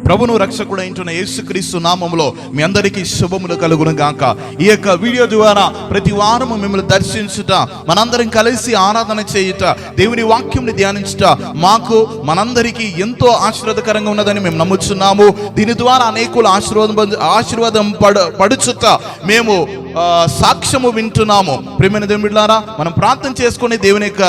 ప్రభును రక్షకుడైన యేసుక్రీస్తు నామములో మీ అందరికీ శుభములు కలుగును గాక. ఈ యొక్క వీడియో ద్వారా ప్రతి వారము మిమ్మల్ని దర్శించుట, మనందరం కలిసి ఆరాధన చేయుట, దేవుని వాక్యంని ధ్యానించుట మాకు మనందరికీ ఎంతో ఆశీర్వాదకరంగా ఉన్నదని మేము నమ్ముచున్నాము. దీని ద్వారా అనేకులు ఆశీర్వాదం పడుచుట మేము సాక్ష్యము వింటున్నాము. ప్రియమైన దేవులారా, మనం ప్రార్థన చేసుకుని దేవుని యొక్క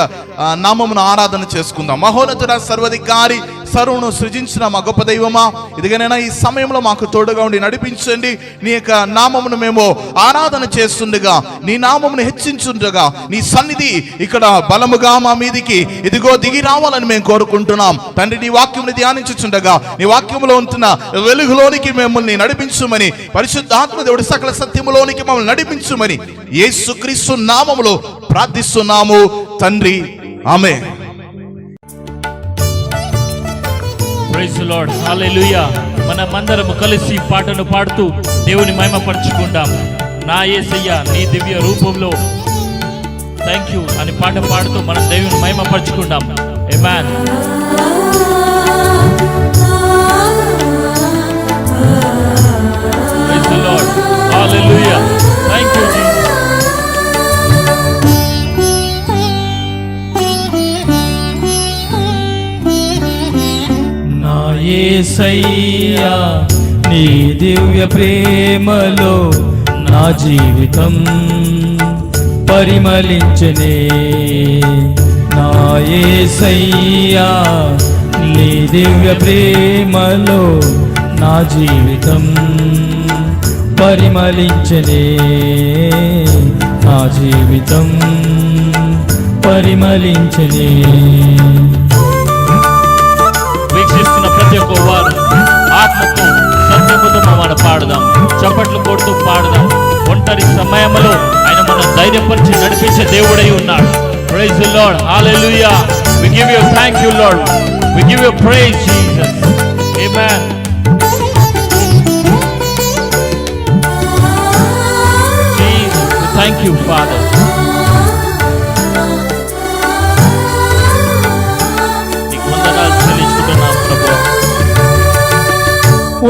నామమును ఆరాధన చేసుకుందాం. మహోన్నతుడ, సర్వాధికారి, సర్వను సృజించిన మా గొప్ప దైవమా, ఇదిగనైనా ఈ సమయంలో మాకు తోడుగా ఉండి నడిపించండి. నీ యొక్క నామమును మేము ఆరాధన చేస్తుండగా, నీ నామమును హెచ్చించుండగా, నీ సన్నిధి ఇక్కడ బలముగా మా మీదికి ఇదిగో దిగి రావాలని మేము కోరుకుంటున్నాం. తండ్రి, నీ వాక్యమును ధ్యానించుచుండగా నీ వాక్యములో ఉంటున్న వెలుగులోనికి మిమ్మల్ని నడిపించుమని, పరిశుద్ధాత్మ దేవుడి సకల సత్యములోనికి మమ్మల్ని నడిపించుమని యేసుక్రీస్తు నామములో ప్రార్థిస్తున్నాము తండ్రి, ఆమేన్. ప్రైజ్ ది లార్డ్, హల్లెలూయా. మనమందరము కలిసి పాటను పాడుతూ దేవుని మహిమపరచుకుందాం. నా యేసయ్య నీ దివ్య రూపంలో థ్యాంక్ యూ అని పాట పాడుతూ మనం దేవుని మహిమపరచుకుందాం. Amen. Praise the lord, hallelujah. Thank you Jesus. యేసయ్యా నీ దివ్య ప్రేమలో నా జీవితం పరిమళించనే. నా యేసయ్యా నీ దివ్య ప్రేమలో నా జీవితం పరిమళించనే. నా జీవితం పరిమళించనే. వీక్షిస్తున్న ప్రతి ఒక్క వారు ఆత్మతో సత్యముతో మనం పాడదాం, చప్పట్లు కొడుతూ పాడదాం. ఒంటరి సమయంలో ఆయన మనం ధైర్యపరిచి నడిపించే దేవుడై ఉన్నాడు. Praise the lord, hallelujah. We give you thank you Lord, we give you praise Jesus. Amen. Jesus, thank you Father.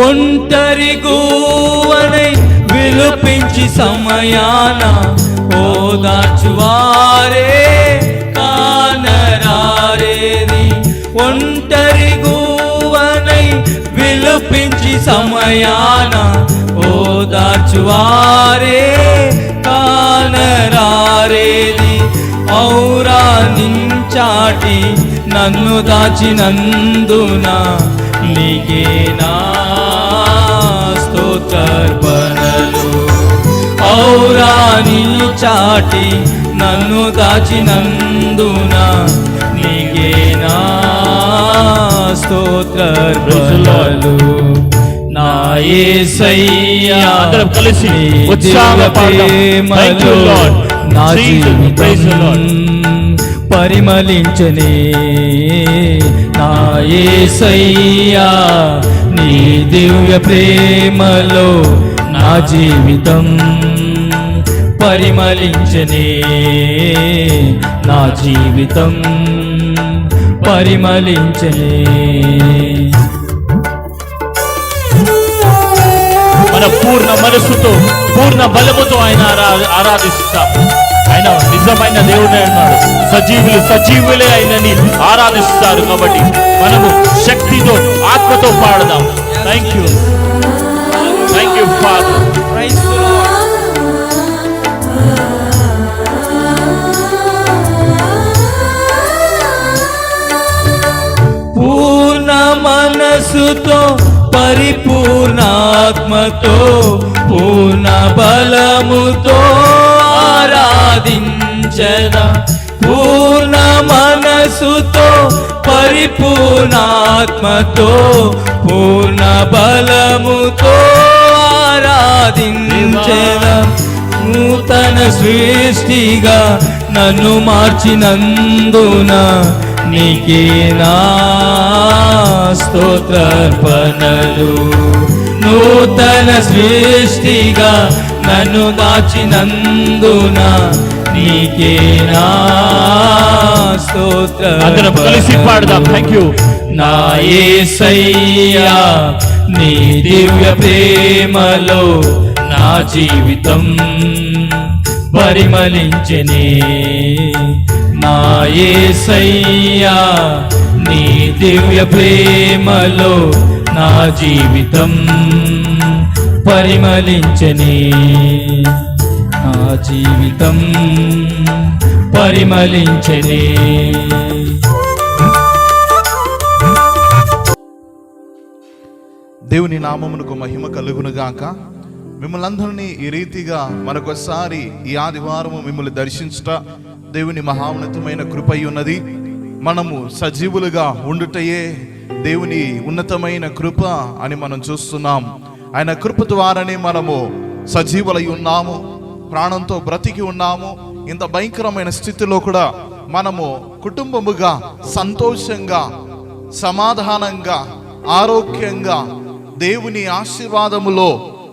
ఒంటరి గూవనై విలుపించి సమయాన ఓదార్చువారే కానరారేది. ఒంటరి గూవనై విలుపించి సమయాన ఓదార్చువారే కానరారేది. ఔరా నించాటి నన్ను దాచినందున నీకే నా స్తోత్రార్పణలు. ఔరా నీ చాటి నన్ను దాచినందున నీకే నా స్తోత్రార్పణలు. నా యేసయ్యా అందరం కలిసి ఉత్సాహంగా పాడదాం. Thank you lord. నా జీవితం పరిమళించనే. నా యేసయ్యా నీ దివ్య ప్రేమలో నా జీవితం పరిమళించనే. నా జీవితం పరిమళించనే. మన పూర్ణ మనస్సుతో పూర్ణ బలముతో ఆయన ఆరాధిస్తాం. ఆయన నిజమైన దేవుడే అన్నాడు. సజీవులే ఆయనని ఆరాధిస్తారు. కాబట్టి మనము శక్తితో ఆత్మతో పాడదాం. Thank you, thank you father. పూర్ణ మనసుతో పరిపూర్ణాత్మతో పూర్ణ బలముతో ఆరాధించదా. పూర్ణ మనసుతో పరిపూర్ణాత్మతో పూర్ణ బలముతో ఆరాధించదా. నూతన సృష్టిగా నన్ను మార్చినందున నీకే నా స్తోత్రార్పణలు. నూతన సృష్టిగా నన్ను దాచినందున నీకే నా స్తోత్రం. అందరం కలిసి పాడదాం. Thank you. నా యేసయ్యా నీ దివ్య ప్రేమలో నా జీవితం పరిమళించెనే. నా యేసయ్యా నీ దివ్య ప్రేమలో నా జీవితం పరిమళించెనే. నా జీవితం పరిమళించెనే. దేవుని నామమునకు మహిమ కలుగునుగాక. మిమ్మల్ని అందరినీ ఈ రీతిగా మరొకసారి ఈ ఆదివారము మిమ్మల్ని దర్శించుట దేవుని మహోన్నతమైన కృప ఉన్నది. మనము సజీవులుగా ఉండుటయే దేవుని ఉన్నతమైన కృప అని మనం చూస్తున్నాం. ఆయన కృప ద్వారానే మనము సజీవులై ఉన్నాము, ప్రాణంతో బ్రతికి ఉన్నాము. ఇంత భయంకరమైన స్థితిలో కూడా మనము కుటుంబముగా సంతోషంగా సమాధానంగా ఆరోగ్యంగా దేవుని ఆశీర్వాదములో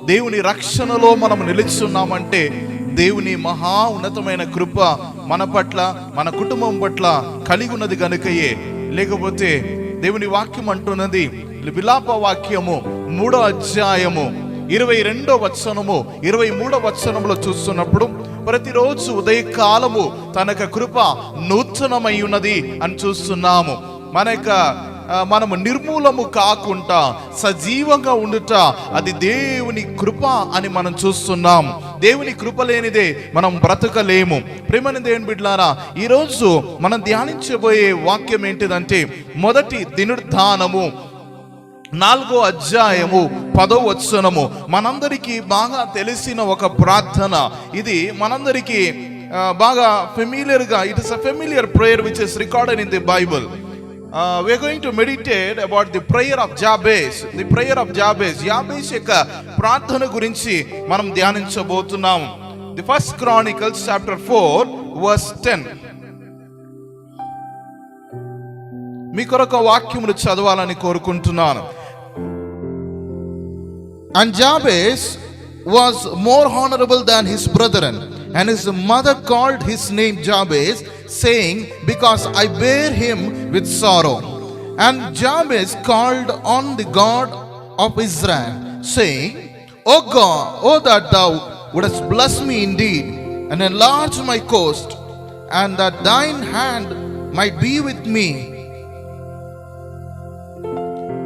దేవుని రక్షణలో మనం నిలుచున్నామంటే దేవుని మహా ఉన్నతమైన కృప మన పట్ల మన కుటుంబం పట్ల కలిగి ఉన్నది గనుకయే. లేకపోతే దేవుని వాక్యం అంటున్నది, విలాప వాక్యము 3వ అధ్యాయము 22వ వచనము 23వ వచనములో చూస్తున్నప్పుడు ప్రతిరోజు ఉదయకాలము తనక కృప నూతనమై ఉన్నది అని చూస్తున్నాము. మనము నిర్మూలము కాకుండా సజీవంగా ఉండుట అది దేవుని కృప అని మనం చూస్తున్నాం. దేవుని కృప లేనిదే మనం బ్రతకలేము. ప్రేమని దేవుని బిడ్డలారా, ఈరోజు మనం ధ్యానించబోయే వాక్యం ఏంటిదంటే మొదటి దినవృత్తానము 4వ అధ్యాయము 10వ వచనము. మనందరికీ బాగా తెలిసిన ఒక ప్రార్థన ఇది. మనందరికీ బాగా ఫెమిలియర్గా, it is a familiar prayer which is recorded in the bible. We are going to meditate about the prayer of Jabez. The prayer of Jabez. Jabesh యొక్క ప్రార్థన గురించి మనం ధ్యానించబోతున్నాం. The First Chronicles chapter 4 verse 10. మీ కొరకు వాక్యమును చదవాలని కోరుకుంటున్నాను. And Jabez was more honorable than his brethren, and his mother called his name Jabez, saying, because I bear him with sorrow. And Jabez called on the God of Israel, saying, O God, O that thou wouldest bless me indeed, and enlarge my coast, and that thine hand might be with me,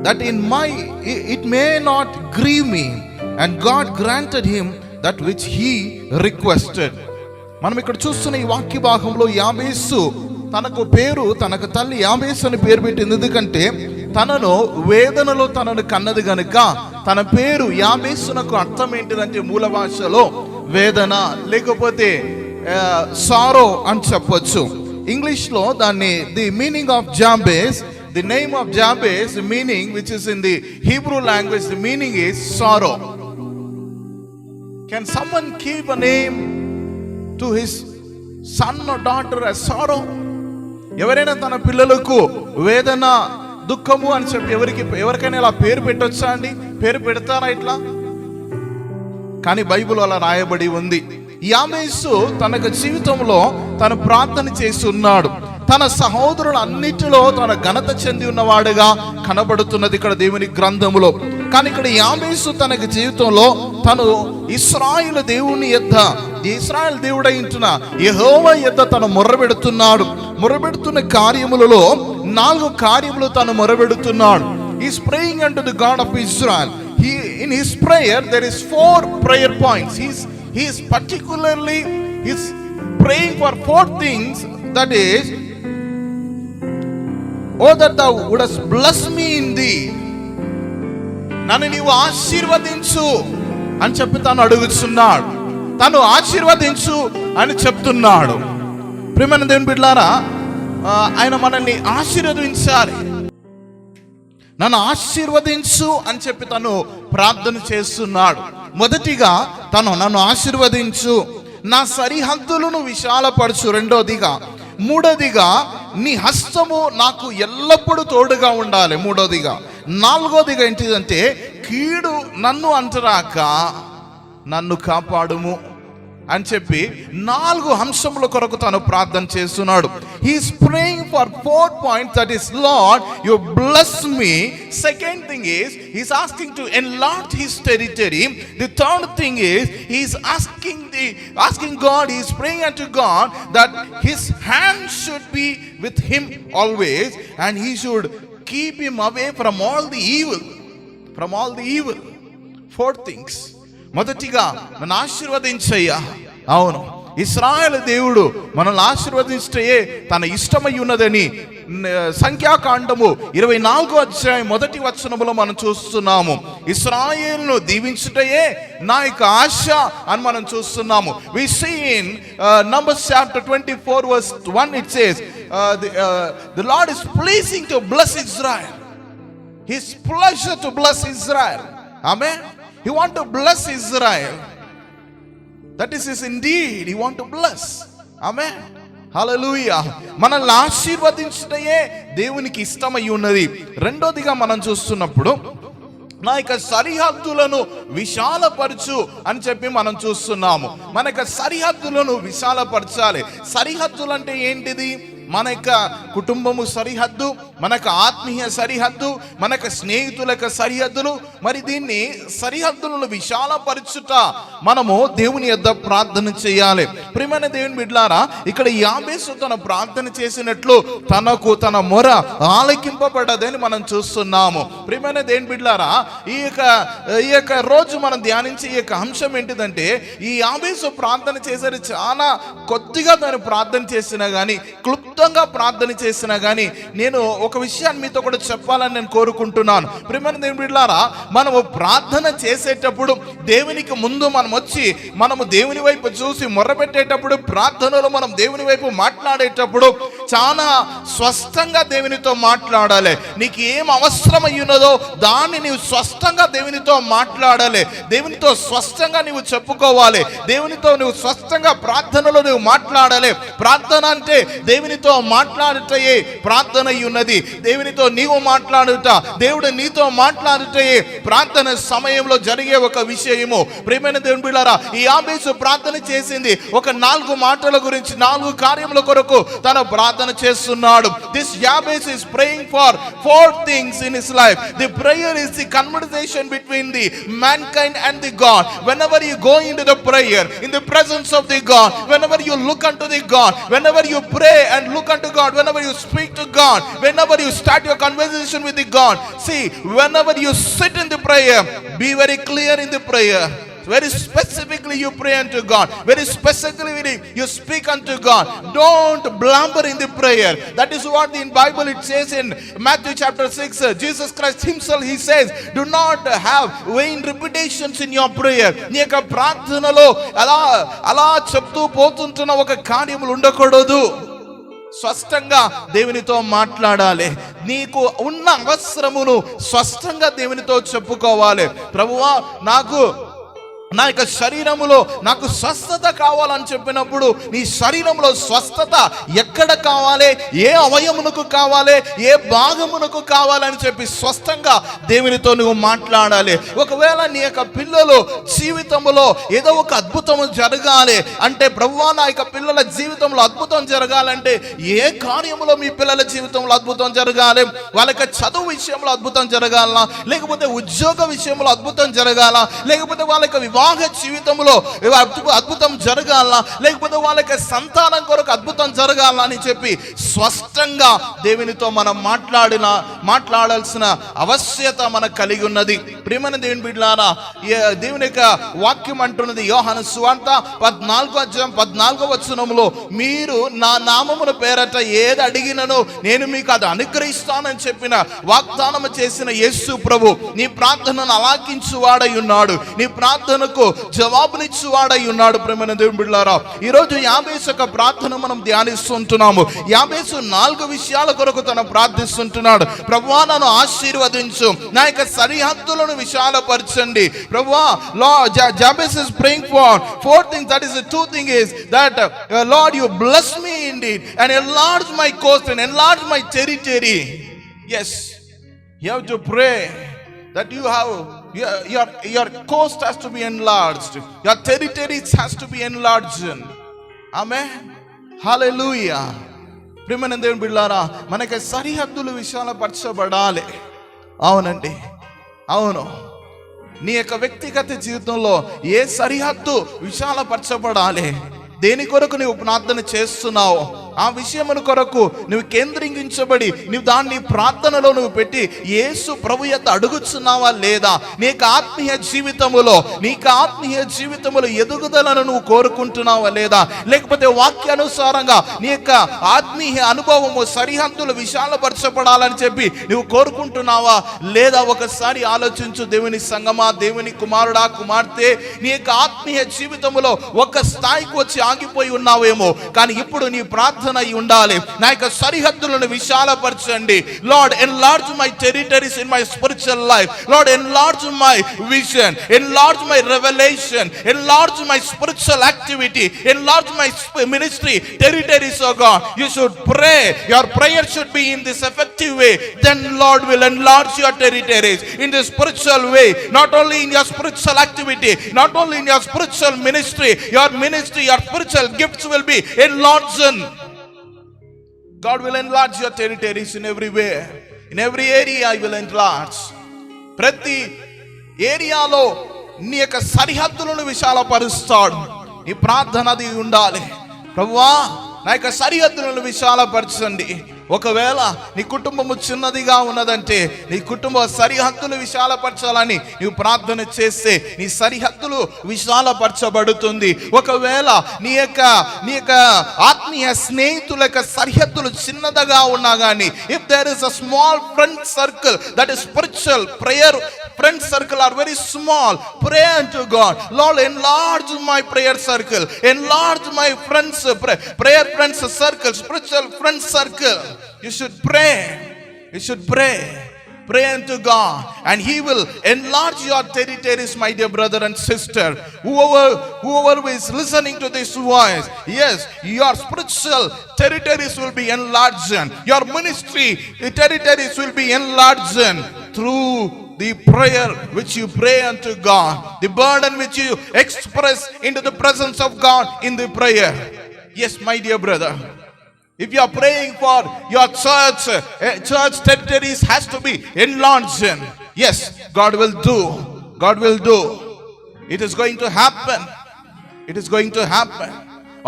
that it may not grieve me. And God granted him that which he requested. మనం ఇక్కడ చూస్తున్న ఈ వాక్య భాగంలో యాబేసు తనకు పేరు, తనకు తల్లి యాబేసు అని పేరు పెట్టింది. ఎందుకంటే తనను వేదనలో తనను కన్నది గనుక తన పేరు యాబేసునకు అర్థం ఏంటిదంటే మూల భాషలో వేదన లేకపోతే సారో అని చెప్పొచ్చు. ఇంగ్లీష్ లో దాన్ని the meaning of Jabez, the name of Jabez, the meaning which is in the Hebrew language, the meaning is sorrow. Can someone keep a name to his son or daughter as sorrow? ఎవరైనా తన పిల్లలకు వేదన దుఃఖము అని చెప్పి ఎవరికైనా ఇలా పేరు పెట్టొచ్చా అండి? పేరు పెడతారా ఇట్లా? కానీ బైబిల్ అలా రాయబడి ఉంది. యాబేసు తనకు జీవితంలో తను ప్రార్థన చేసి ఉన్నాడు. తన సహోదరులు అన్నిటిలో తన ఘనత చెంది ఉన్నవాడుగా కనబడుతున్నది ఇక్కడ దేవుని గ్రంథములో. కానీ ఇక్కడ యాబేసు తనకు జీవితంలో తను ఇశ్రాయేలు దేవుని యొద్ద, ఇశ్రాయేలు దేవుడై ఉంటున్న యెహోవా యొద్ద తను మొర్రబెడుతున్నాడు. మొర్రబెడుతున్న కార్యములలో 4 కార్యములు తను మొర్రబెడుతున్నాడు. He is praying unto the God of Israel. In his prayer there is 4 prayer points. He is particularly praying for 4 things. That is, oh that thou wouldest bless me indeed. నన్ను నీవు ఆశీర్వదించు అని చెప్పి తను అడుగుతున్నాడు. తను ఆశీర్వదించు అని చెప్తున్నాడు. ప్రియమైన దేవుని బిడ్డలారా, ఆయన మనల్ని ఆశీర్వదించాలి. నన్ను ఆశీర్వదించు అని చెప్పి తను ప్రార్థన చేస్తున్నాడు. మొదటిగా తను నన్ను ఆశీర్వదించు, నా సరిహద్దులను విశాలపరచు. రెండోదిగా, మూడోదిగా నీ హస్తము నాకు ఎల్లప్పుడూ తోడుగా ఉండాలి. మూడోదిగా, నాలుగోదిగా ఏంటిదంటే కీడు నన్ను అంటరాక నన్ను కాపాడుము. అని చెప్పి 4 అంశముల కొరకు తను ప్రార్థన చేస్తున్నాడు. He's praying for 4 points, that is, Lord, you bless me. Second thing is, he's asking to enlarge his territory. The third thing is, he's asking God, he's praying unto God that his hand should be with him always, and he should keep him away from all the evil. From all the evil. 4 things. మొదటిగా నన్ను ఆశీర్వదించయ్యా. అవును, ఇశ్రాయేలు దేవుడు మనల్ని ఆశీర్వదించే తన ఇష్టమై ఉన్నదని సంఖ్యాకాండము 24వ అధ్యాయం 1వ వచనములో మనం చూస్తున్నాము. ఇశ్రాయేలును దీవించుటయే నా యొక్క ఆశ అని మనం చూస్తున్నాము. We see in Numbers chapter 24 verse 1, it says the Lord is pleasing to bless Israel. His pleasure to bless Israel. Amen. He want to bless Israel. That is his indeed. He want to bless. Amen. హల్లెలూయా. మనల్ని ఆశీర్వదించటయే దేవునికి ఇష్టమై ఉన్నది. రెండోదిగా మనం చూస్తున్నప్పుడు నా యొక్క సరిహద్దులను విశాలపరచు అని చెప్పి మనం చూస్తున్నాము. మన యొక్క సరిహద్దులను విశాలపరచాలి. సరిహద్దులు అంటే ఏంటిది? మన యొక్క కుటుంబము సరిహద్దు, మన యొక్క ఆత్మీయ సరిహద్దు, మన యొక్క స్నేహితుల యొక్క సరిహద్దులు. మరి దీన్ని సరిహద్దులను విశాలపరచుట మనము దేవుని యొద్ద ప్రార్థన చేయాలి. ప్రియమైన దేవుని బిడ్డలారా, ఇక్కడ యాబేసు తన ప్రార్థన చేసినట్లు తనకు తన మొర ఆలకింపబడదని మనం చూస్తున్నాము. ప్రియమైన దేవుని బిడ్డలారా, ఈ యొక్క రోజు మనం ధ్యానించే ఈ యొక్క అంశం ఏంటిదంటే, ఈ యాబేసు ప్రార్థన చేసేది చాలా కొద్దిగా తను ప్రార్థన చేసినా కానీ, క్లుప్తంగా ప్రార్థన చేసినా కానీ, నేను ఒక విషయాన్ని మీతో కూడా చెప్పాలని నేను కోరుకుంటున్నాను. ప్రియమైన దేవుని బిడ్డలారా, మనము ప్రార్థన చేసేటప్పుడు దేవునికి ముందు మనం వచ్చి మనము దేవుని వైపు చూసి మొర్రపెట్టేటప్పుడు, ప్రార్థనలో మనం దేవుని వైపు మాట్లాడేటప్పుడు చాలా స్పష్టంగా దేవునితో మాట్లాడాలి. నీకు ఏం అవసరం అయ్యున్నదో దాన్ని నీవు స్పష్టంగా దేవునితో మాట్లాడాలి. దేవునితో స్పష్టంగా నీవు చెప్పుకోవాలి. దేవునితో నువ్వు స్పష్టంగా ప్రార్థనలో నువ్వు మాట్లాడాలి. ప్రార్థన అంటే దేవునితో మాట్లాడుటయే ప్రార్థన ఉన్నది. దేవునితో నీవు మాట్లాడుట, దేవుడు నీతో మాట్లాడుటయే ప్రార్థన సమయంలో జరిగే ఒక విషయము. ప్రియమైన దేవుని బిడ్డలారా, ఈ యాబేసు ప్రార్థన చేసింది ఒక 4 మాటల గురించి, 4 కార్యముల కొరకు తన ప్రార్థన చేస్తున్నాడు. This Jabez is praying for 4 things in his life. The prayer is the conversation between the mankind and the God. Whenever you go into the prayer, in the presence of the God, whenever you look unto the God, whenever you pray and look unto God, whenever you speak to God, whenever you start your conversation with the God, see, whenever you sit in the prayer, be very clear in the prayer. Very specifically you pray unto God. Very specifically you speak unto God. Don't blabber in the prayer. That is what in Bible it says in Matthew chapter 6. Jesus Christ himself, he says, do not have vain repetitions in your prayer. నీ యొక్క ప్రార్థనలో అలా చెప్తూ పోతుంటున్న ఒక కార్యములు ఉండకూడదు. స్పష్టంగా దేవునితో మాట్లాడాలి. నీకు ఉన్న అవసరమును స్పష్టంగా దేవునితో చెప్పుకోవాలి. ప్రభువా, నా యొక్క శరీరములో నాకు స్వస్థత కావాలని చెప్పినప్పుడు, నీ శరీరంలో స్వస్థత ఎక్కడ కావాలి, ఏ అవయమునకు కావాలి, ఏ భాగమునకు కావాలని చెప్పి స్పష్టంగా దేవునితో నువ్వు మాట్లాడాలి. ఒకవేళ నీ యొక్క పిల్లలు జీవితంలో ఏదో ఒక అద్భుతము జరగాలి అంటే, ప్రభువా నా యొక్క పిల్లల జీవితంలో అద్భుతం జరగాలంటే ఏ కార్యములో మీ పిల్లల జీవితంలో అద్భుతం జరగాలి? వాళ్ళకి చదువు విషయంలో అద్భుతం జరగాల, లేకపోతే ఉద్యోగ విషయంలో అద్భుతం జరగాల, లేకపోతే వాళ్ళకి వివాహ జీవితంలో అద్భుతం జరగాల, లేకపోతే వాళ్ళకి సంతానం కొరకు అద్భుతం జరగాల అని చెప్పి స్పష్టంగా దేవునితో మనం మాట్లాడాల్సిన ఆవశ్యకత మనకు కలిగి ఉన్నది. ప్రియమైన దేవుని బిడ్డలారా, దేవుని యొక్క వాక్యం అంటున్నది యోహాను సువార్త 14వ అధ్యాయం 14వ వచనంలో, మీరు నా నామమున పేరట ఏది అడిగినను నేను మీకు అది అనుగ్రహిస్తానని చెప్పిన వాగ్దానం చేసిన యేసు ప్రభు నీ ప్రార్థనను ఆలకించువాడై ఉన్నాడు. నీ ప్రార్థనకు జవాబునిచ్చువాడై ఉన్నాడు. ప్రియమైన దేవుని బిడ్డలారా, ఈరోజు యాబేసు యొక్క ప్రార్థన మనం ధ్యానిస్తుంటున్నాము. యాబేసు 4 విషయాల కొరకు తను ప్రార్థిస్తుంటున్నాడు. ప్రభువా నన్ను ఆశీర్వదించు, నా యొక్క సరిహద్దులను విశాలపరచండి. ప్రభువా, Jabez is praying for 4 things. That is the 2 thing is that Lord, you bless me indeed and enlarge my coast and enlarge my territory. Yes, you have to pray that you have your coast has to be enlarged. Your territories has to be enlarged. Amen. Hallelujah. ప్రియమైన దేవుని బిడ్డలారా, మనకి సరిహద్దులు విశాలపరచబడాలి. అవునండి, అవును. నీ యొక్క వ్యక్తిగత జీవితంలో ఏ సరిహద్దు విశాలపరచబడాలి, దేని కొరకు నువ్వు ప్రార్థన చేస్తున్నావు, ఆ విషయమును కొరకు నువ్వు కేంద్రీకరించబడి నువ్వు దాన్ని ప్రార్థనలో నువ్వు పెట్టి యేసు ప్రభు యొద్ద అడుగుతున్నావా లేదా? నీకు ఆత్మీయ జీవితములో ఎదుగుదలను నువ్వు కోరుకుంటున్నావా లేదా? లేకపోతే వాక్యానుసారంగా నీ యొక్క ఆత్మీయ అనుభవము సరిహద్దులు విశాలపరచబడాలని చెప్పి నువ్వు కోరుకుంటున్నావా లేదా? ఒకసారి ఆలోచించు దేవుని సంగమా, దేవుని కుమారుడా, కుమార్తె. నీ యొక్క ఆత్మీయ జీవితములో ఒక స్థాయికి వచ్చి ఆగిపోయి ఉన్నావేమో, కానీ ఇప్పుడు నీ ప్రార్థన ఉండాలి, నా యొక్క సరిహద్దులను విశాలపరచండి. Lord, enlarge my territories in my spiritual life. Lord, enlarge my vision, enlarge my revelation, enlarge my spiritual activity, enlarge my ministry territories, oh God. You should pray. Your prayer should be in this effective way. Then Lord will enlarge your territories in the spiritual way, not only in your spiritual activity, not only in your spiritual ministry, your spiritual gifts will be enlarged. God will enlarge your territories in everywhere. In every area I will enlarge. ప్రతి ఏరియాలో నీ యొక్క సరిహద్దులను విశాలపరుస్తాడు. ఈ ప్రార్థన అది ఉండాలి. ప్రభువా, నా యొక్క సరిహద్దులను విశాలపరచండి. ఒకవేళ నీ కుటుంబము చిన్నదిగా ఉన్నదంటే నీ కుటుంబ సరిహద్దులు విశాలపరచాలని నీవు ప్రార్థన చేస్తే నీ సరిహద్దులు విశాలపరచబడుతుంది. ఒకవేళ నీ యొక్క ఆత్మీయ స్నేహితుల యొక్క సరిహద్దులు చిన్నదిగా ఉన్నా కానీ, if there is a small friend circle, that is spiritual prayer friend circle are very small, pray unto God. Lord, enlarge my prayer circle, enlarge my friends prayer friends circle, spiritual friend circle. You should pray unto God, and He will enlarge your territories, my dear brother and sister. Whoever is listening to this voice, yes, your spiritual territories will be enlarged, your ministry territories will be enlarged through the prayer which you pray unto God, the burden which you express into the presence of God in the prayer. Yes, my dear brother, if you are praying for your church territories has to be enlarged. Yes, God will do. It is going to happen.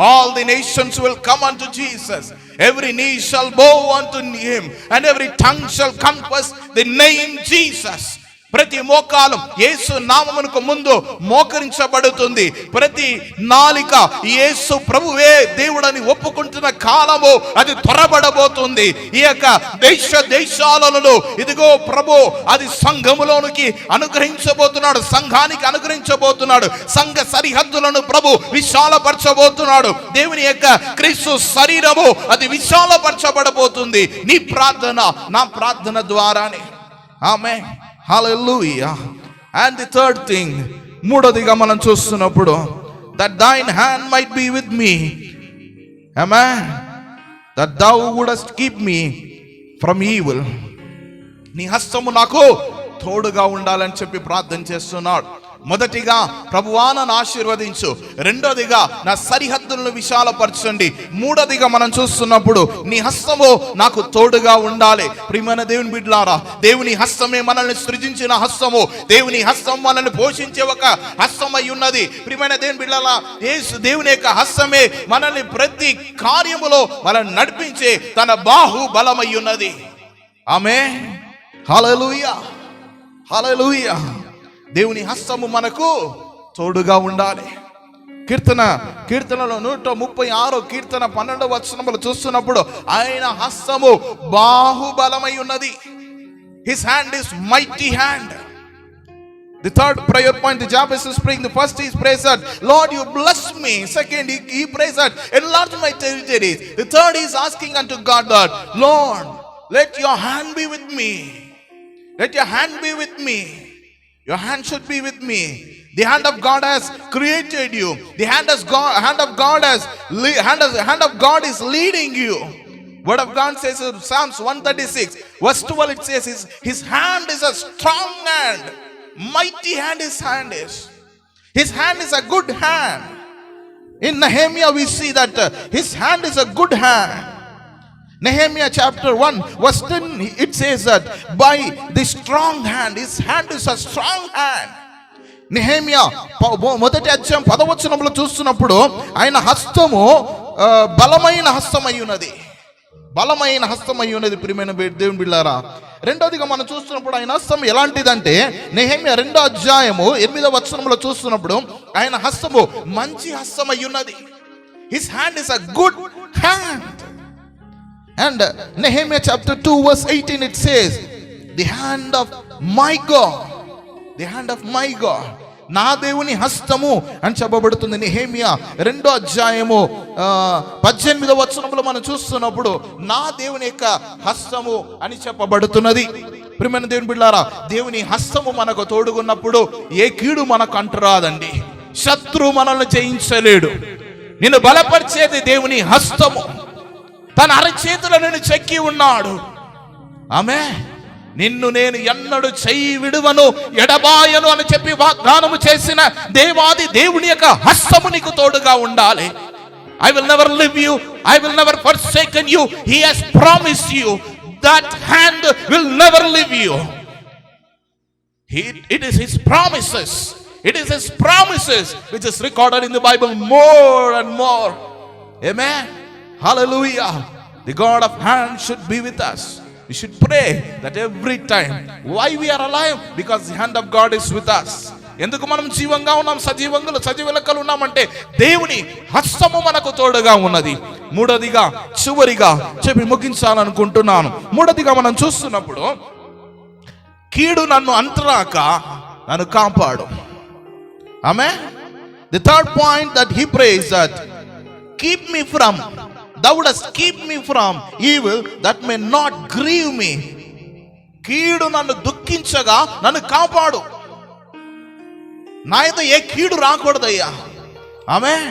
All the nations will come unto Jesus. Every knee shall bow unto Him, and every tongue shall confess the name Jesus. ప్రతి మోకాలం యేసు నామమునకు ముందు మోకరించబడుతుంది. ప్రతి నాలిక యేసు ప్రభువే దేవుడని ఒప్పుకుంటున్న కాలము అది త్వరపడబోతుంది. ఈ యొక్క దేశాలలో ఇదిగో ప్రభు అది సంఘములోనికి అనుగ్రహించబోతున్నాడు, సంఘానికి అనుగ్రహించబోతున్నాడు. సంఘ సరిహద్దులను ప్రభు విశాలపరచబోతున్నాడు. దేవుని యొక్క క్రీస్తు శరీరము అది విశాలపరచబడబోతుంది నీ ప్రార్థన, నా ప్రార్థన ద్వారానే. ఆమేన్. Hallelujah. And the third thing, మూడోదిగా మనం చూస్తున్నప్పుడు, that thine hand might be with me, amen, that thou wouldest keep me from evil. నీ హస్తము నాకు తోడుగా ఉండాలని చెప్పి ప్రార్థన చేస్తున్నాడు. మొదటిగా ప్రభువా నన్ను ఆశీర్వదించు, రెండోదిగా నా సరిహద్దులను విశాలపరచండి, మూడోదిగా మనం చూస్తున్నప్పుడు నీ హస్తము నాకు తోడుగా ఉండాలి. ప్రియమైన దేవుని బిడ్డలారా, దేవుని హస్తమే మనల్ని సృజించిన హస్తము, దేవుని హస్తం మనల్ని పోషించే ఒక హస్తమై ఉన్నది. ప్రియమైన దేవుని బిడ్డలారా, దేవుని యొక్క హస్తమే మనల్ని ప్రతి కార్యములో మనల్ని నడిపించే తన బాహుబలమై ఉన్నది. ఆమేన్. హల్లెలూయా, హల్లెలూయా. దేవుని హస్తము మనకు తోడుగా ఉండాలి. కీర్తనలో 136 కీర్తన 12వ వచనములు చూస్తున్నప్పుడు ఆయన హస్తము బాహుబలమై ఉన్నది. His hand is mighty hand. The third prayer point, the Jabez is praying. The first is prays that, Lord, you bless me. Second, he prays that, enlarge my territories. The third is asking unto God that, Lord, let your hand be with me. Let your hand be with me. Your hand should be with me. The hand of God has created you. The hand of God is leading you. Word of God says in Psalms 136 verse 12, it says his hand is a strong hand. mighty hand his hand is. His hand is a good hand. In Nehemiah we see that his hand is a good hand. Nehemiah chapter 1 verse 10, it says that by the strong hand, his hand is a strong hand. Nehemiah మొదటి అధ్యాయం 10వ వచనంలో చూస్తున్నప్పుడు ఆయన హస్తము బలమైన హస్తమై ఉన్నది, బలమైన హస్తమై ఉన్నది. ప్రియమైన దేవుని బిడ్డలారా, రెండోదిగా మనం చూస్తున్నప్పుడు ఆయన హస్తం ఎలాంటిదంటే, నెహెమియా 2వ అధ్యాయము 8వ వచనంలో చూస్తున్నప్పుడు ఆయన హస్తము మంచి హస్తమై ఉన్నది. His hand is a good hand. And Nehemiah chapter 2 verse 18, it says, the hand of my God, the hand of my God, నా దేవుని హస్తము అని చెప్పబడుతుంది. నెహెమియా 2వ అధ్యాయము 18వ వచనంలో మనం చూస్తున్నప్పుడు నా దేవుని యొక్క హస్తము అని చెప్పబడుతున్నది. ప్రియమైన దేవుని బిడ్డలారా, దేవుని హస్తము మనకు తోడుగున్నప్పుడు ఏ కీడు మనకు అంటరాదండి. శత్రువు మనల్ని జయించలేడు. నిన్ను బలపరిచేది దేవుని హస్తము. తన అరచేతుల నిన్ను చెక్కి ఉన్నాడు. ఆమేన్. నిన్ను నేను ఎన్నడూ చెయ్యి విడువను, ఎడబాయను అని చెప్పి వాగ్దానము చేసిన దేవాది దేవుని యొక్క హస్తము నీకు తోడుగా ఉండాలి. I will never leave you, I will never forsaken you. He has promised you that hand will never leave you. It is his promises. It is his promises which is recorded in the Bible more and more. Amen. Hallelujah. The God of hand should be with us. We should pray that every time. Why we are alive? Because the hand of God is with us. ఎందుకు మనం జీవంగా ఉన్నాం, సజీవులకలు ఉన్నామంటే దేవుని హస్తము మనకు తోడుగా ఉన్నది. మూడోదిగా చివరిగా చెప్పి ముగించాలనుకుంటున్నాను. మూడోదిగా మనం చూస్తున్నప్పుడు కీడు నన్ను అంటరాక నన్ను కాపాడు. ఆమేన్. The third point that he prays that keep me from, thou wouldst keep me from evil that may not grieve me. కీడు నన్ను దుఃఖించగా నన్ను కాపాడు. నా యొక్క ఏ కీడు రాకూడదయ్యా. ఆమేన్.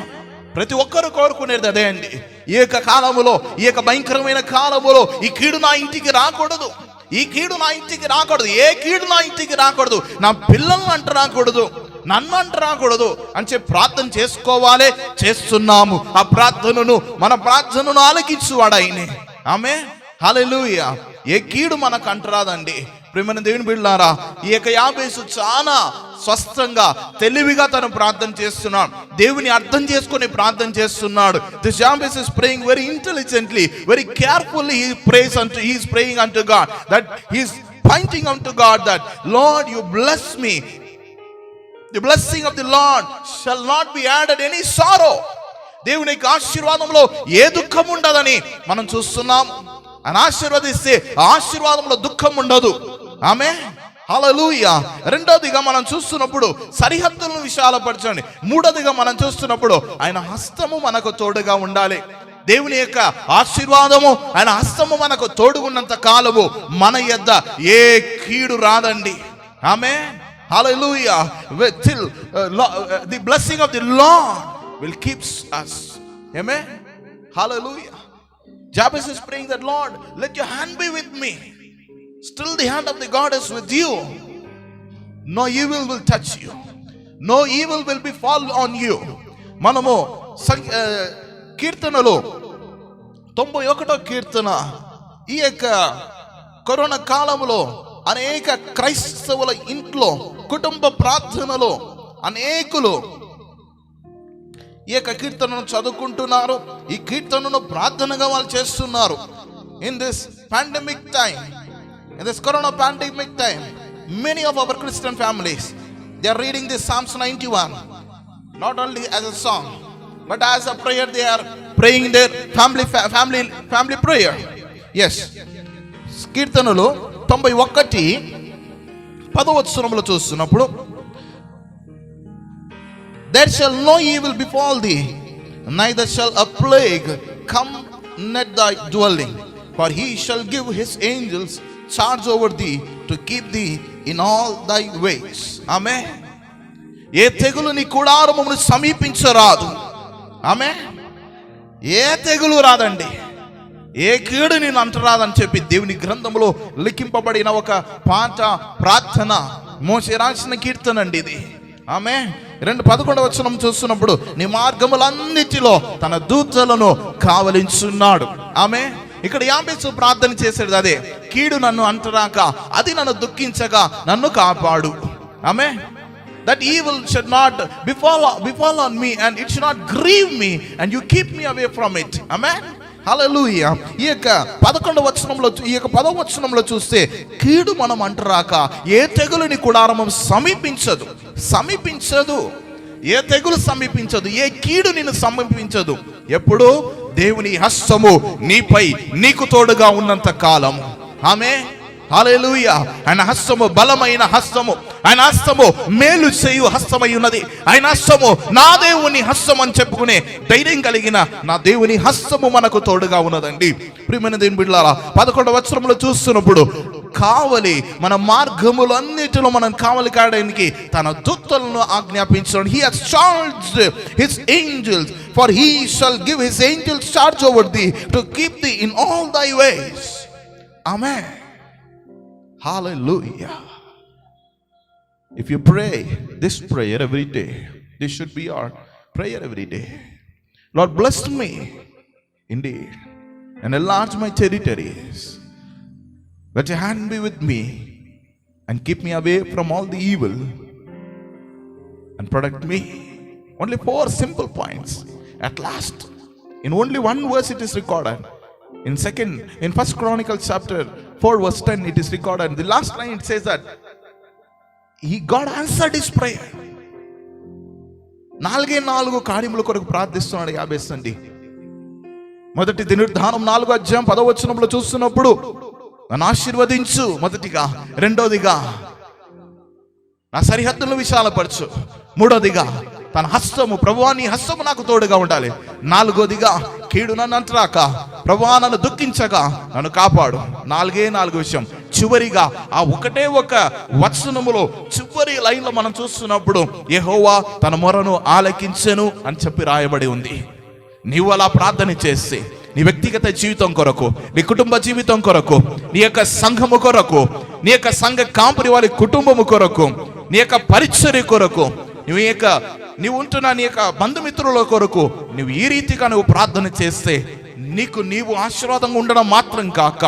ప్రతి ఒక్కరు కోరుకునేది అదే అండి. ఈ యొక్క కాలములో, ఈ యొక్క భయంకరమైన కాలములో ఈ కీడు నా ఇంటికి రాకూడదు, ఈ కీడు నా ఇంటికి రాకూడదు, ఏ కీడు నా ఇంటికి రాకూడదు, నా పిల్లలను అంట రాకూడదు, నన్ను అంట రాకూడదు అని చెప్పి ప్రార్థన చేసుకోవాలి. చేస్తున్నాము. ఆ ప్రార్థనను, మన ప్రార్థనను ఆలకించువాడు ఆయనే. ఆమేన్. హల్లెలూయా. ఏ కీడు మనకు అంటరాదండి. ప్రియమైన దేవుని బిడ్డలారా, ఈ యొక్క యాబేసు చాలా స్పష్టంగా తెలివిగా తను ప్రార్థన చేస్తున్నాడు. దేవుని అర్థం చేసుకొని ప్రార్థన చేస్తున్నాడు. This Jabez is praying very intelligently, very carefully. He is praying unto God, that he is pointing unto God that Lord, you bless me. The blessing of the Lord shall not be added any sorrow. దేవుని యొక్క ఆశీర్వాదంలో ఏ దుఃఖం ఉండదని మనం చూస్తున్నాం. ఆయన ఆశీర్వదిస్తే ఆశీర్వాదంలో దుఃఖం ఉండదు. ఆమేన్. హల్లెలూయా. రెండోదిగా మనం చూస్తున్నప్పుడు సరిహద్దులను విశాలపరచండి. మూడోదిగా మనం చూస్తున్నప్పుడు ఆయన హస్తము మనకు తోడుగా ఉండాలి. దేవుని యొక్క ఆశీర్వాదము, ఆయన హస్తము మనకు తోడుగున్నంత కాలము మన యొద్ద ఏ కీడు రాదండి. ఆమేన్. Hallelujah. Till the blessing of the Lord will keep us. Amen. Hallelujah. Jabez is praying that, Lord, let your hand be with me. Still the hand of the God is with you. No evil will touch you. No evil will befall on you. మనము కీర్తనలో 91వ కీర్తన, ఈ యొక్క corona కాలంలో అనేక క్రైస్తవుల ఇంట్లో కుటుంబ ప్రార్థనలో అనేకులు ఈ యొక్క కీర్తనను చదువుకుంటున్నారు. ఈ కీర్తనను ప్రార్థనగా వాళ్ళు చేస్తున్నారు. In this pandemic time, in this corona pandemic time, many of our Christian families, they are reading this Psalms 91, not only as a song but as a prayer. They are praying their family prayer. Yes. కీర్తనలో 91 వచనంలో చూస్తున్నప్పుడు, there shall no evil befall thee, neither shall a plague come near thy dwelling, for he shall give his angels charge over thee to keep thee in all thy ways. ఆమేన్. ఏ తెగులు నీ కూడారమును సమీపించరాదు. ఆమేన్. ఏ తెగులు రాదండి, ఏ కీడు నేను అంటరాదని చెప్పి దేవుని గ్రంథంలో లిఖింపబడిన ఒక పాట ప్రార్థన మోషే రాసిన కీర్తన అండి ఇది. ఆమె 2:11 చూస్తున్నప్పుడు నీ మార్గములన్నిటిలో తన దూతలను కావలించున్నాడు. ఆమె ఇక్కడ యాబేసు ప్రార్థన చేసేది అదే, కీడు నన్ను అంటరాక అది నన్ను దుఃఖించగా నన్ను కాపాడు. ఆమె that evil should not befall on me and it should not grieve me and you keep me away from it. Amen. హల్లెలూయా. ఈ యొక్క 10వ వచనంలో చూస్తే కీడు మనం అంటరాక ఏ తెగులుని కూడారము సమీపించదు, ఏ తెగులు సమీపించదు, ఏ కీడు నిన్ను సమీపించదు. ఎప్పుడు దేవుని హస్తము నీపై నీకు తోడుగా ఉన్నంత కాలము. ఆమె హల్లెలూయా. ఆయన హస్తము బలమైన హస్తము, ఆయన హస్తము మేలు చేయు హస్తమై ఉన్నది. ఆయన హస్తము నా దేవుని హస్తం అని చెప్పుకునే ధైర్యం కలిగిన నా దేవుని హస్తము మనకు తోడుగా ఉన్నదండి. ప్రియమైన దేవుని బిడ్డలారా, 11వ వచనంలో చూస్తున్నప్పుడు కావలి, మన మార్గములన్నిటిలో మనం కావలి కాయడానికి తన దూతలను ఆజ్ఞాపించాడు. He has charged his angels, for he shall give his angels charge over thee to keep thee in all thy ways. Amen. Hallelujah. If you pray this prayer every day, this should be our prayer every day. Lord, bless me indeed and enlarge my territories. Let your hand be with me and keep me away from all the evil and protect me. Only 4 simple points. At last, in only one verse it is recorded. In 1 Chronicles chapter 4 verse 10 it is recorded. The last line it says that God answered his prayer. 4 కార్యముల కొరకు ప్రార్థిస్తున్నాడు యాబేసు అండి. మొదటి దినవృత్తాంతం 4:10 చూస్తున్నప్పుడు నన్ను ఆశీర్వదించు మొదటిగా, రెండోదిగా నా సరిహద్దులను విశాలపరచు, మూడోదిగా తన హస్తము, ప్రభువా నీ హస్తము నాకు తోడుగా ఉండాలి, నాలుగోదిగా కీడు నన్ను అంటరాక ప్రభువా నన్ను దుఃఖించగా నన్ను కాపాడు. 4 విషయం. చివరిగా ఆ ఒకటే ఒక వచనములో చివరి లైన్లో మనం చూస్తున్నప్పుడు యెహోవా తన మొరను ఆలకించెను అని చెప్పి రాయబడి ఉంది. నీవు అలా ప్రార్థన చేస్తే నీ వ్యక్తిగత జీవితం కొరకు, నీ కుటుంబ జీవితం కొరకు, నీ యొక్క సంఘము కొరకు, నీ యొక్క సంఘ కాంపరి వారి కుటుంబము కొరకు, నీ యొక్క పరిచర్య కొరకు, నీవు ఉంటున్న నీ యొక్క బంధుమిత్రుల కొరకు నువ్వు ఈ రీతిగా నువ్వు ప్రార్థన చేస్తే నీవు ఆశీర్వాదంగా ఉండడం మాత్రం కాక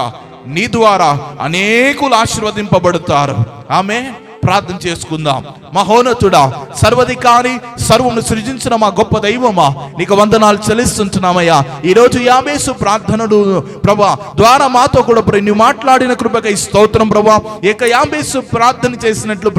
నీ ద్వారా అనేకులు ఆశీర్వదింపబడతారు. ఆమె ప్రార్థన చేసుకుందాం. మహోన్నతుడా, సర్వధికారి, సర్వమును సృజించిన మా గొప్ప దైవమా, నీకు వందనాలు చెల్లిస్తుంటున్నామయ్యా. ఈరోజు యాబేసు ప్రార్థనలు ప్రభా ద్వారా మాతో కూడా నువ్వు మాట్లాడిన కృపకై స్తోత్రం ప్రభా. ఏక యాబేసు ప్రార్థన చేసినట్లు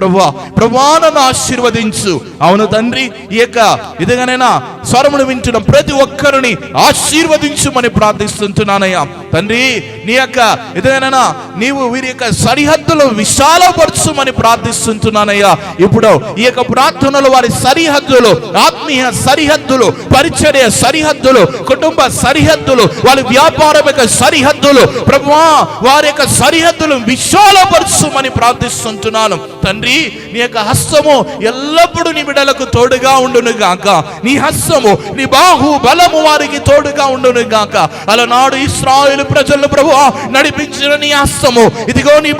ప్రభా నన్ను ఆశీర్వదించు. అవును తండ్రి, ఈ యొక్క ఇదిగానైనా స్వరమును వింటున్న ప్రతి ఒక్కరిని ఆశీర్వదించుమని ప్రార్థిస్తుంటున్నానయ్యా. తండ్రి, నీ యొక్క ఇదిగానైనా నీవు వీరి యొక్క సరిహద్దులు విశాలపరచుమని ప్రార్థిస్తుంటున్నానయ్యా. ఇప్పుడు ఈ యొక్క ప్రార్థనలు వారి సరిహద్దులు, ఆత్మీయ సరిహద్దులు, పరిచర్య సరిహద్దులు, కుటుంబ సరిహద్దులు, వారి వ్యాపారం యొక్క సరిహద్దులు ప్రభువా వారి యొక్క సరిహద్దులు విశాలపరచుమని ప్రార్థిస్తుంటున్నాను. తండ్రి, నీ యొక్క హస్తము ఎల్లప్పుడూ నీ బిడ్డలకు తోడుగా ఉండును గాక. నీ హస్తము, నీ బాహు బలము వారికి తోడుగా ఉండును గాక. అలనాడు ఇశ్రాయేలు ప్రజలను ప్రభువా నడిపించిన నీ హస్తము ఇదిగో నీ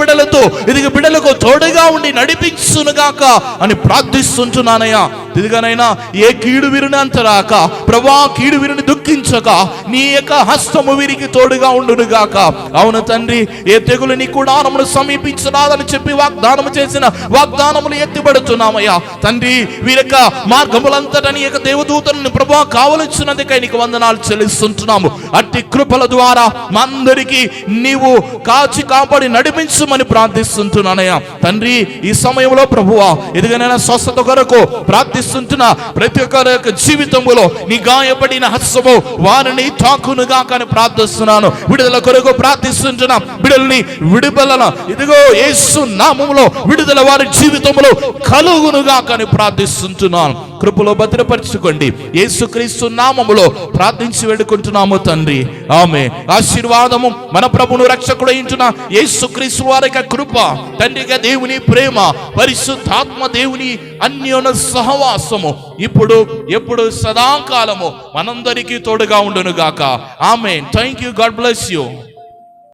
బిడ్డలకు తోడుగా ఉండి నడిపించునుగాక అని ప్రార్థిస్తుంటున్నానయ్యా. ఇదిగనైనా ఏ కీడు వీరిని అంతరాక ప్రభా కీడు వీరిని దుఃఖించక నీ యొక్క హస్తము వీరికి తోడుగా ఉండునుగాక. అవును తండ్రి, ఏ తెగులు కూడా మనము సమీపించరాదని చెప్పి వాగ్దానము చేసిన వాగ్దానములు ఎత్తిబడుతున్నామయ్యా. తండ్రి, వీరి యొక్క మార్గములంతటా నీ యొక్క దేవదూతలను ప్రభా కావలించినందుకై నీకు వందనాలు చెల్లిస్తుంటున్నాము. అట్టి కృపల ద్వారా మా అందరికీ నీవు కాపాడి నడిపించమని ప్రార్థిస్తుంటున్నానయ్యా. తండ్రి, ఈ సమయంలో ప్రభువా ఎదుగనైనా స్వస్థత కొరకు ప్రార్థిస్తుంటున్నా ప్రతి ఒక్కరి యొక్క జీవితంలో నీ గాయపడిన హస్తము వారిని తాకునుగా కానీ ప్రార్థిస్తున్నాను. విడుదల కొరకు ప్రార్థిస్తుంటున్నా. బిడ్డల్ని విడుదల ఇదిగో యేసు నామములో విడుదల వారి జీవితంలో కలుగునుగా కానీ ప్రార్థిస్తుంటున్నాను. కృపలో భద్రపరచుకోండి. యేసుక్రీస్తు నామములో ప్రార్థించి వేడుకుంటున్నాము తండ్రి. ఆమేన్. ఆశీర్వాదము మన ప్రభువును రక్షకుడు అయిన యేసుక్రీస్తు వారి యొక్క కృప, తండ్రిగా దేవుని ప్రేమ, పరిశుద్ధాత్మ దేవుని అన్యోన్య సహవాసము ఇప్పుడు ఎప్పుడు సదాకాలము మనందరికీ తోడుగా ఉండును గాక. ఆమేన్. థాంక్యూ. God bless you.